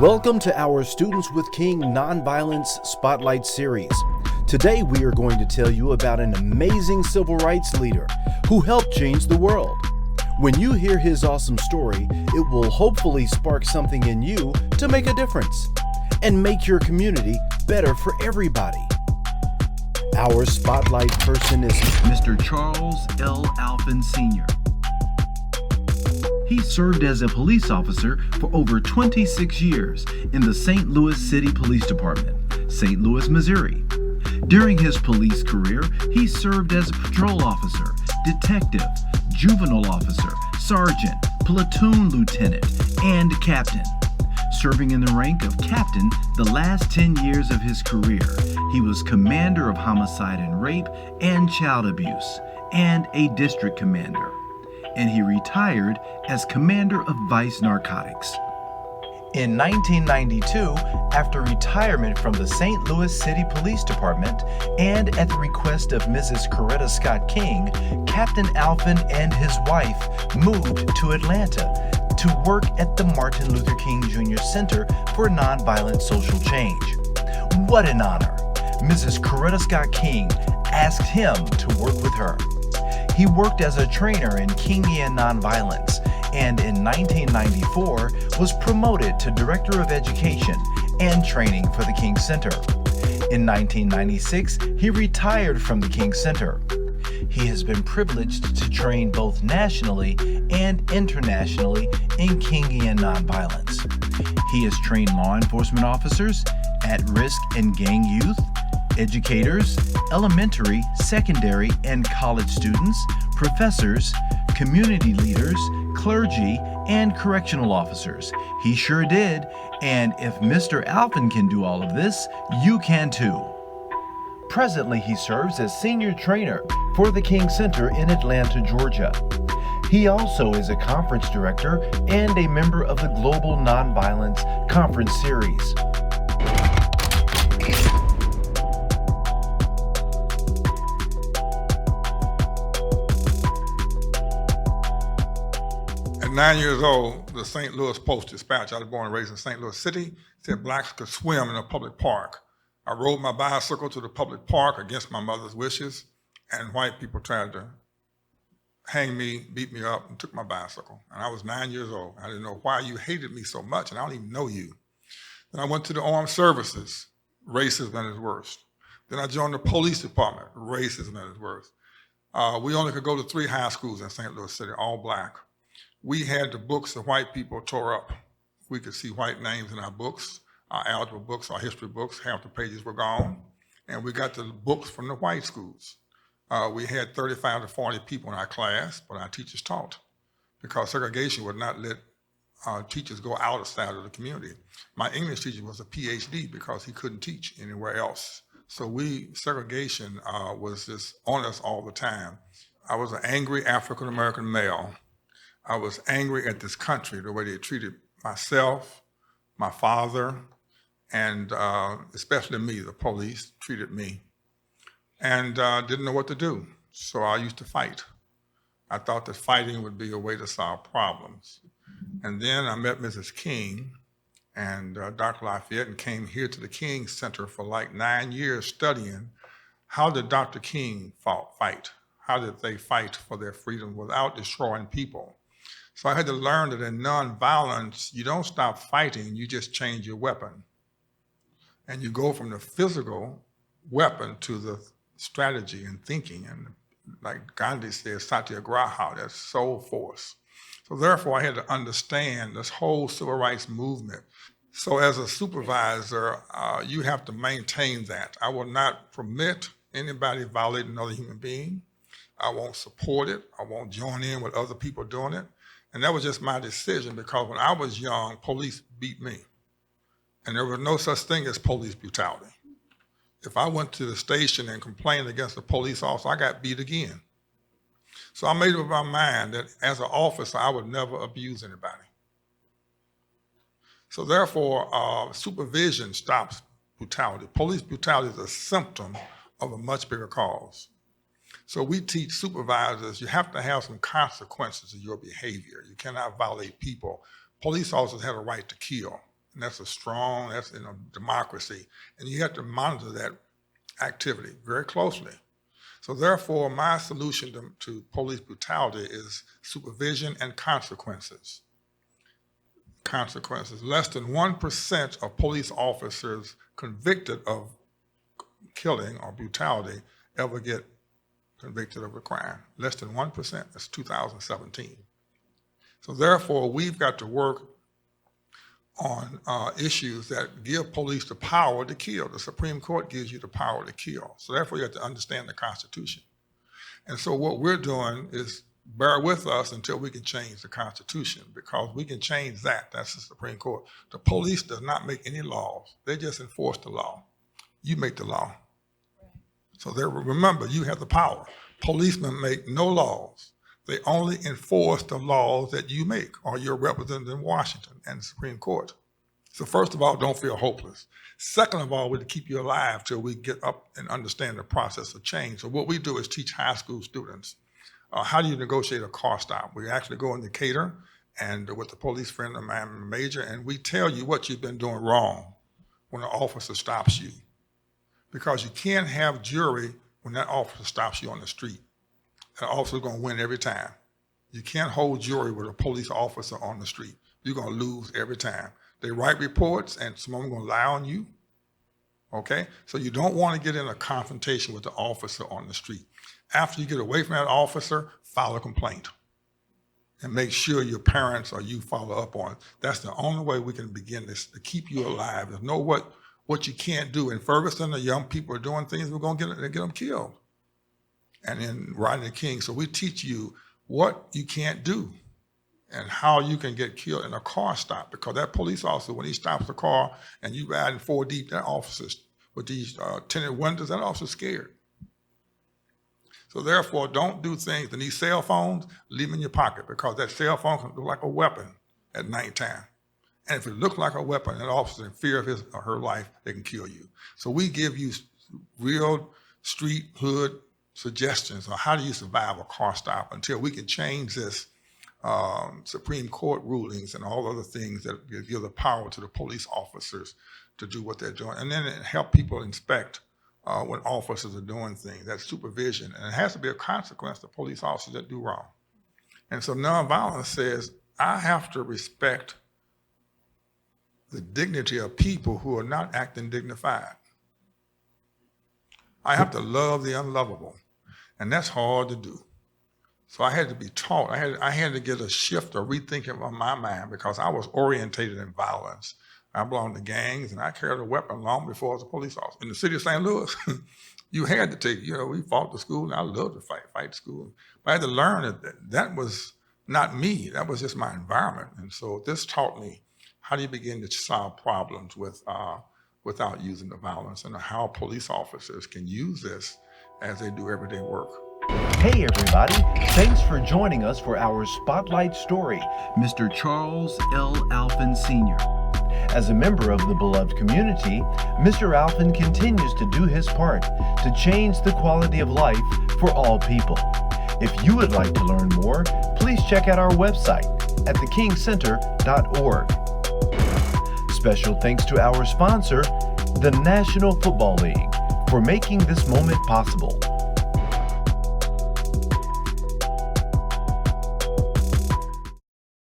Welcome to our Students with King Nonviolence Spotlight Series. Today we are going to tell you about an amazing civil rights leader who helped change the world. When you hear his awesome story, it will hopefully spark something in you to make a difference and make your community better for everybody. Our spotlight person is Mr. Charles L. Alphin Sr. He served as a police officer for over 26 years in the St. Louis City Police Department, St. Louis, Missouri. During his police career, he served as a patrol officer, detective, juvenile officer, sergeant, platoon lieutenant, and captain. Serving in the rank of captain the last 10 years of his career, he was commander of homicide and rape and child abuse, and a district commander. And he retired as commander of vice narcotics. In 1992, after retirement from the St. Louis City Police Department, and at the request of Mrs. Coretta Scott King, Captain Alphin and his wife moved to Atlanta to work at the Martin Luther King Jr. Center for Nonviolent Social Change. What an honor! Mrs. Coretta Scott King asked him to work with her. He worked as a trainer in Kingian nonviolence, and in 1994 was promoted to Director of Education and Training for the King Center. In 1996, he retired from the King Center. He has been privileged to train both nationally and internationally in Kingian nonviolence. He has trained law enforcement officers, at-risk and gang youth, educators, elementary, secondary, and college students, professors, community leaders, clergy, and correctional officers. He sure did, and if Mr. Alphin can do all of this, you can too. Presently, he serves as senior trainer for the King Center in Atlanta, Georgia. He also is a conference director and a member of the Global Nonviolence Conference Series. At 9 years old, the St. Louis Post-Dispatch, I was born and raised in St. Louis City, said blacks could swim in a public park. I rode my bicycle to the public park against my mother's wishes, and white people tried to hang me, beat me up, and took my bicycle. And I was 9 years old. I didn't know why you hated me so much, and I don't even know you. Then I went to the armed services, racism at its worst. Then I joined the police department, racism at its worst. We only could go to 3 high schools in St. Louis City, all black. We had the books that white people tore up. We could see white names in our books, our algebra books, our history books, half the pages were gone. And we got the books from the white schools. We had 35 to 40 people in our class, but our teachers taught because segregation would not let teachers go outside of the community. My English teacher was a PhD because he couldn't teach anywhere else. So segregation was just on us all the time. I was an angry African-American male. I was angry at this country, the way they treated myself, my father, and especially me, the police treated me, and didn't know what to do. So I used to fight. I thought that fighting would be a way to solve problems. And then I met Mrs. King and Dr. Lafayette and came here to the King Center for like 9 years studying how did Dr. King fight? How did they fight for their freedom without destroying people? So I had to learn that in nonviolence, you don't stop fighting, you just change your weapon. And you go from the physical weapon to the strategy and thinking. And like Gandhi said, satyagraha, that's soul force. So therefore, I had to understand this whole civil rights movement. So as a supervisor, you have to maintain that. I will not permit anybody violating another human being. I won't support it. I won't join in with other people doing it. And that was just my decision because when I was young, police beat me. And there was no such thing as police brutality. If I went to the station and complained against a police officer, I got beat again. So I made up my mind that as an officer, I would never abuse anybody. So therefore, supervision stops brutality. Police brutality is a symptom of a much bigger cause. So we teach supervisors, you have to have some consequences of your behavior. You cannot violate people. Police officers have a right to kill, And that's democracy. And you have to monitor that activity very closely. So therefore, my solution to police brutality is supervision and consequences. Less than 1% of police officers convicted of killing or brutality ever get convicted of a crime. Less than 1%. That's 2017. So therefore, we've got to work on issues that give police the power to kill. The Supreme Court gives you the power to kill. So therefore, you have to understand the Constitution. And so what we're doing is bear with us until we can change the Constitution, because we can change that. That's the Supreme Court. The police does not make any laws. They just enforce the law. You make the law. So remember, you have the power. Policemen make no laws. They only enforce the laws that you make or your representative in Washington and the Supreme Court. So first of all, don't feel hopeless. Second of all, we're to keep you alive till we get up and understand the process of change. So what we do is teach high school students how do you negotiate a car stop. We actually go in Decatur and with a police friend of mine, Major, and we tell you what you've been doing wrong when an officer stops you. Because you can't have jury when that officer stops you on the street. That officer's gonna win every time. You can't hold jury with a police officer on the street. You're gonna lose every time. They write reports and some of them are gonna lie on you, okay? So you don't wanna get in a confrontation with the officer on the street. After you get away from that officer, file a complaint. And make sure your parents or you follow up on it. That's the only way we can begin this, to keep you alive. To know what you can't do. In Ferguson, the young people are doing things, we're gonna get them killed. And in Rodney King, so we teach you what you can't do and how you can get killed in a car stop, because that police officer, when he stops the car and you riding 4 deep, that officer with these tinted windows, that officer's scared. So therefore, don't do things, and these cell phones, leave them in your pocket, because that cell phone can look like a weapon at nighttime. And if it looks like a weapon, that officer in fear of his or her life, they can kill you. So we give you real street hood suggestions on how do you survive a car stop until we can change this Supreme Court rulings and all other things that give the power to the police officers to do what they're doing. And then help people inspect when officers are doing things. That's supervision. And it has to be a consequence to police officers that do wrong. And so nonviolence says, I have to respect the dignity of people who are not acting dignified. I have to love the unlovable. And that's hard to do. So I had to be taught. I had to get a shift or rethinking of my mind, because I was orientated in violence. I belonged to gangs, and I carried a weapon long before I was a police officer. In the city of St. Louis, you had to take, we fought the school, and I loved to fight school. But I had to learn that was not me. That was just my environment. And so this taught me how do you begin to solve problems without using the violence, and how police officers can use this as they do everyday work. Hey everybody, thanks for joining us for our Spotlight story, Mr. Charles L. Alphin Sr. As a member of the beloved community, Mr. Alphin continues to do his part to change the quality of life for all people. If you would like to learn more, please check out our website at thekingcenter.org. Special thanks to our sponsor, the National Football League, for making this moment possible.